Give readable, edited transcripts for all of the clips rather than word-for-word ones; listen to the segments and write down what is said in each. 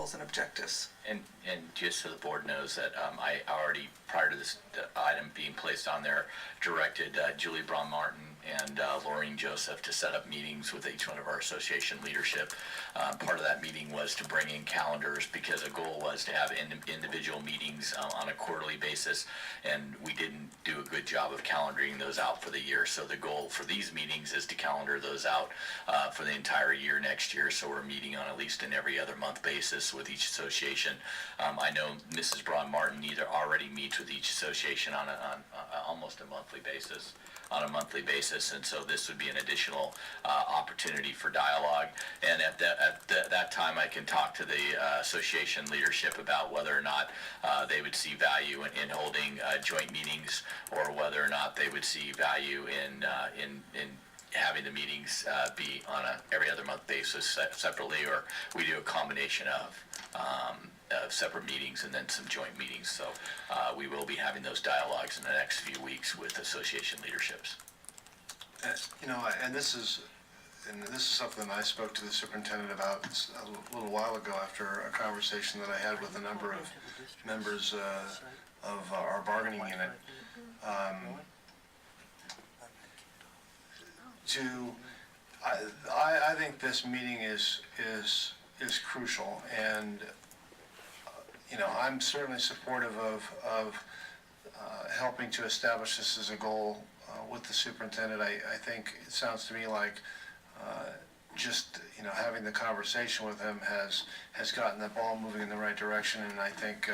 goals and objectives. And just so the board knows that I already, prior to this item being placed on there, directed Julie Braun-Martin and Laureen Joseph to set up meetings with each one of our association leadership. Part of that meeting was to bring in calendars because a goal was to have individual meetings on a quarterly basis, and we didn't do a good job of calendaring those out for the year. So the goal for these meetings is to calendar those out for the entire year next year. So we're meeting on at least an every other month basis with each association. I know Mrs. Braun-Martin already meets with each association on almost a monthly basis. And so this would be an additional opportunity for dialogue. And at that time, I can talk to the association leadership about whether or not they would see value in holding joint meetings, or whether or not they would see value in having the meetings be on a every other month basis separately, or we do a combination of separate meetings and then some joint meetings. So we will be having those dialogues in the next few weeks with association leaderships. You know, and this is something I spoke to the superintendent about a little while ago after a conversation that I had with a number of members of our bargaining unit. I think this meeting is crucial, and you know, I'm certainly supportive of helping to establish this as a goal with the superintendent. I think it sounds to me like just, you know, having the conversation with him has gotten the ball moving in the right direction, and I think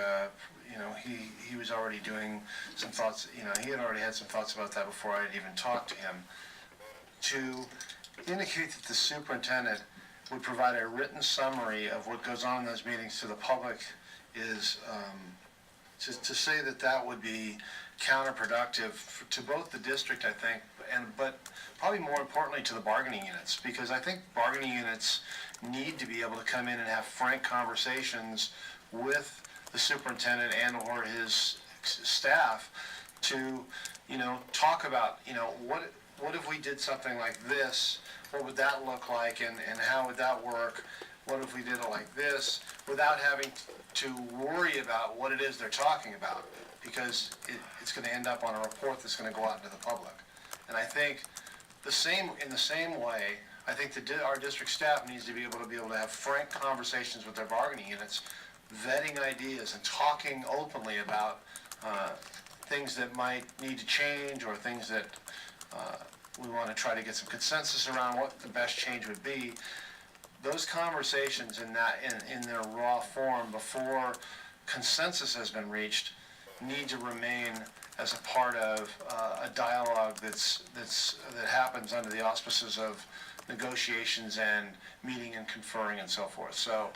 you know, he was already doing some thoughts. You know, he had already had some thoughts about that before I had even talked to him. To indicate that the superintendent would provide a written summary of what goes on in those meetings to the public is, to say that would be counterproductive to both the district, I think, but probably more importantly to the bargaining units, because I think bargaining units need to be able to come in and have frank conversations with the superintendent and or his staff to, you know, talk about, you know, what if we did something like this? What would that look like, and how would that work? What if we did it like this, without having to worry about what it is they're talking about, because it's going to end up on a report that's going to go out into the public. And I think in the same way, I think our district staff needs to be able to have frank conversations with their bargaining units, vetting ideas and talking openly about things that might need to change, or things that we want to try to get some consensus around what the best change would be. Those conversations in their raw form before consensus has been reached need to remain as a part of a dialogue that happens under the auspices of negotiations and meeting and conferring and so forth. So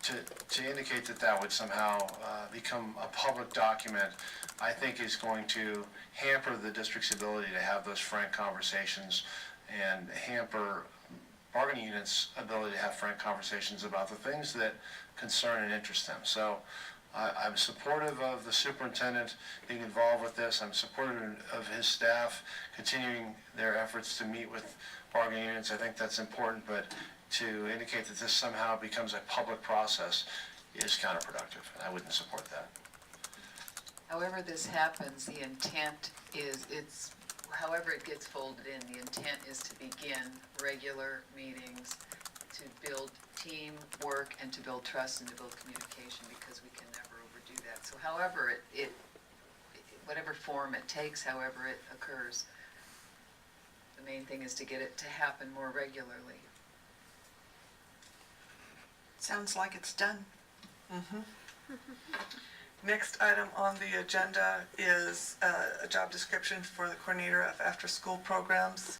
to indicate that would somehow become a public document, I think is going to hamper the district's ability to have those frank conversations, and hamper bargaining units' ability to have frank conversations about the things that concern and interest them. So I'm supportive of the superintendent being involved with this. I'm supportive of his staff continuing their efforts to meet with bargaining units. I think that's important, but to indicate that this somehow becomes a public process is counterproductive, and I wouldn't support that. However this happens, the intent is, however it gets folded in, the intent is to begin regular meetings to build teamwork and to build trust and to build communication, because we can never overdo that. So however whatever form it takes, however it occurs, the main thing is to get it to happen more regularly. Sounds like it's done. Next item on the agenda is a job description for the coordinator of after-school programs.